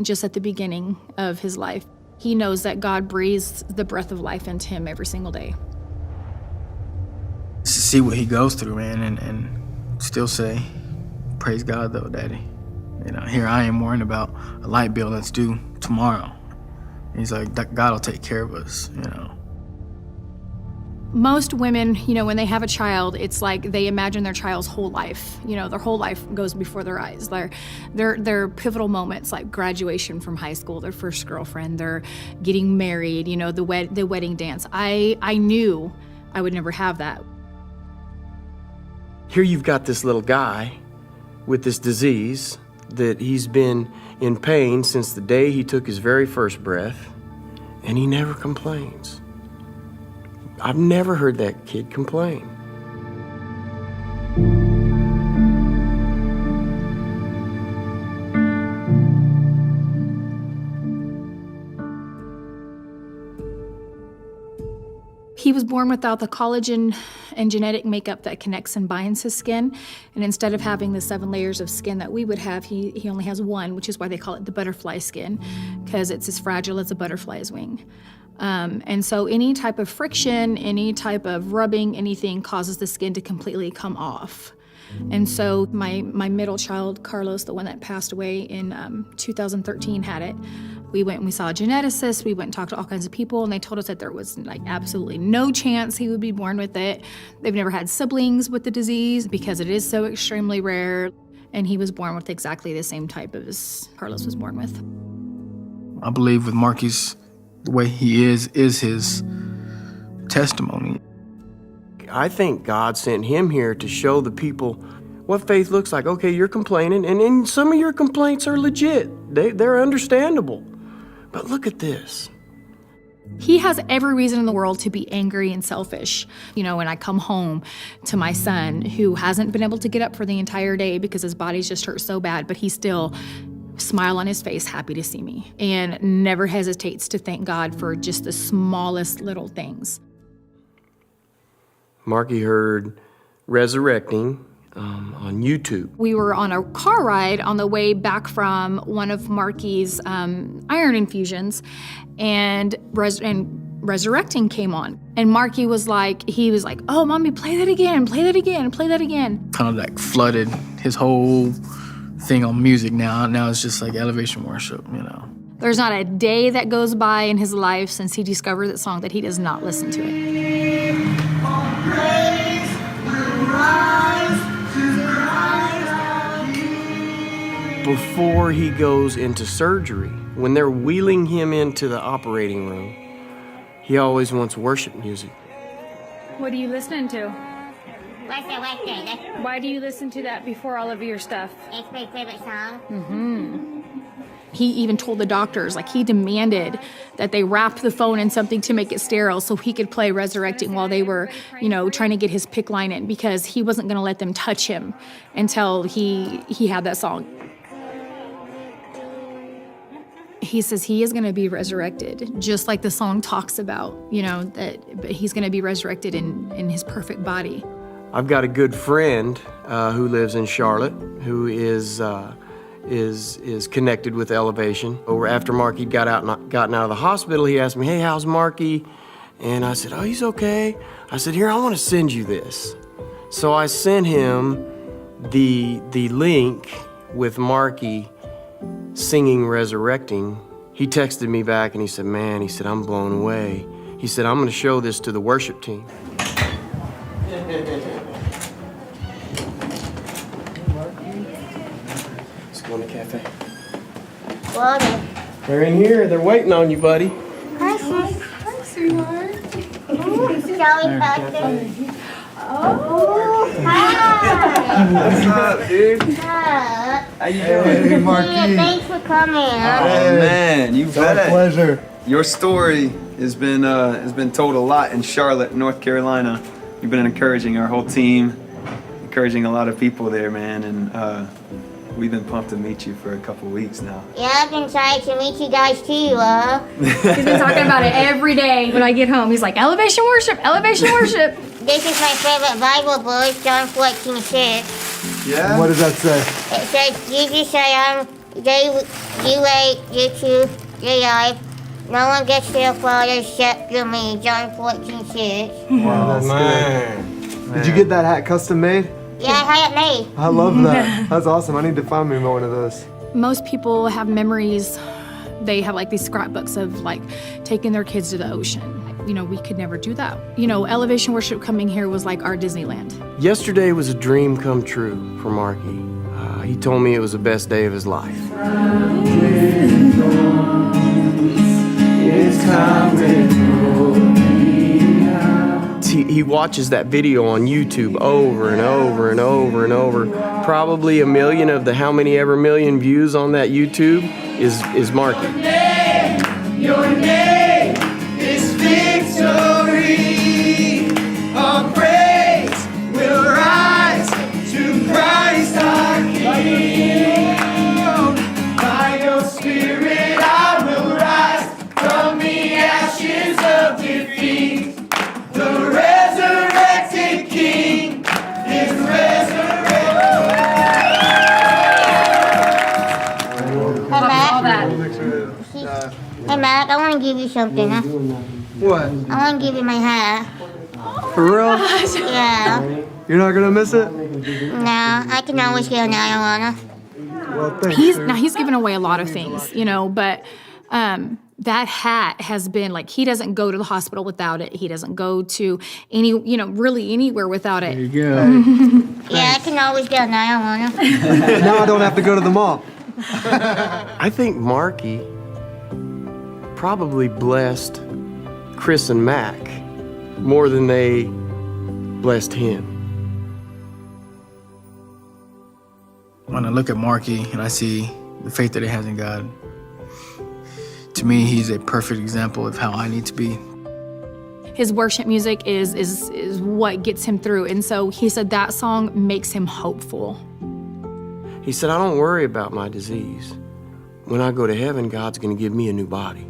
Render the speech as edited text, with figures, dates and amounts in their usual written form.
just at the beginning of his life. He knows that God breathes the breath of life into him every single day. To see what he goes through, man, and still say, praise God, though, Daddy. You know, here I am worrying about a light bill that's due tomorrow. And he's like, God will take care of us, you know. Most women, you know, when they have a child, it's like they imagine their child's whole life. You know, their whole life goes before their eyes. Their pivotal moments, like graduation from high school, their first girlfriend, they're getting married, you know, the wedding dance. I knew I would never have that. Here you've got this little guy with this disease that he's been in pain since the day he took his very first breath, and he never complains. I've never heard that kid complain. He was born without the collagen and genetic makeup that connects and binds his skin. And instead of having the 7 layers of skin that we would have, he only has 1, which is why they call it the butterfly skin, because it's as fragile as a butterfly's wing. And so any type of friction, any type of rubbing, anything causes the skin to completely come off. And so my middle child, Carlos, the one that passed away in 2013, had it. We went and we saw a geneticist, we went and talked to all kinds of people, and they told us that there was like absolutely no chance he would be born with it. They've never had siblings with the disease because it is so extremely rare. And he was born with exactly the same type as Carlos was born with. I believe with Marky's, the way he is his testimony. I think God sent him here to show the people what faith looks like. Okay, you're complaining, and some of your complaints are legit. They're understandable. But look at this. He has every reason in the world to be angry and selfish. You know, when I come home to my son, who hasn't been able to get up for the entire day because his body's just hurt so bad, but he's still smile on his face, happy to see me, and never hesitates to thank God for just the smallest little things. Marky heard Resurrecting on YouTube. We were on a car ride on the way back from one of Marky's iron infusions, and Resurrecting came on. And Marky was like, oh, Mommy, play that again, play that again, play that again. Kind of like flooded his whole thing on music now. Now it's just like elevation worship, you know. There's not a day that goes by in his life since he discovered that song that he does not listen to it. Before he goes into surgery, when they're wheeling him into the operating room, he always wants worship music. What are you listening to? What's that? Why do you listen to that before all of your stuff? It's my favorite song. Mm-hmm. He even told the doctors, like he demanded that they wrap the phone in something to make it sterile so he could play Resurrecting while they were, you know, trying to get his pick line in, because he wasn't going to let them touch him until he had that song. He says he is going to be resurrected, just like the song talks about, you know, that but he's going to be resurrected in his perfect body. I've got a good friend who lives in Charlotte who is connected with Elevation. After Marky gotten out of the hospital, he asked me, hey, how's Marky? And I said, oh, he's okay. I said, here, I want to send you this. So I sent him the link with Marky singing Resurrecting. He texted me back and he said, man, he said, I'm blown away. He said, I'm going to show this to the worship team. Let's go in the cafe. Water. They're in here. They're waiting on you, buddy. Hi, sis. Hi, sweetheart. Shall we practice? Oh, hi. What's up, dude? Hi. How you doing? Hey, Marky. Yeah, thanks for coming. Oh man, you It's our bet. pleasure. Your story has been told a lot in Charlotte, North Carolina. You've been encouraging our whole team, encouraging a lot of people there, man, and we've been pumped to meet you for a couple weeks now. Yeah, I've been excited to meet you guys too, He's been talking about it every day when I get home. He's like, elevation worship, elevation worship. This is my favorite Bible verse, John 14:6. Yeah? What does that say? It says, Jesus said, you wait, you two, your life. No one gets their Father except through me. John 14:6. Wow, that's good. Did you get that hat custom made? Yeah, I had it made. I love that. That's awesome. I need to find me one of those. Most people have memories. They have like these scrapbooks of like taking their kids to the ocean. You know, we could never do that. You know, Elevation Worship coming here was like our Disneyland. Yesterday was a dream come true for Marky. He told me it was the best day of his life. He watches that video on YouTube over and over and over and over. Probably 1 million of the how many ever million views on that YouTube is Marky. Your name is victory. All praise will rise to Christ our King. By your Spirit I will rise from the ashes of defeat. The resurrected King is resurrected. Hey, Matt, I want to give you something. Huh? What? I want to give you my hat. For real? Yeah. You're not gonna miss it? No, I can always get another one. Well, thanks. He's given away a lot of things, you know, but that hat has been like, he doesn't go to the hospital without it. He doesn't go to any, you know, really anywhere without it. There you go. Yeah, I can always get another one. Now I don't have to go to the mall. I think Marky probably blessed Chris and Mac more than they blessed him. When I look at Marky and I see the faith that he has in God, to me, he's a perfect example of how I need to be. His worship music is what gets him through. And so he said that song makes him hopeful. He said, I don't worry about my disease. When I go to heaven, God's going to give me a new body.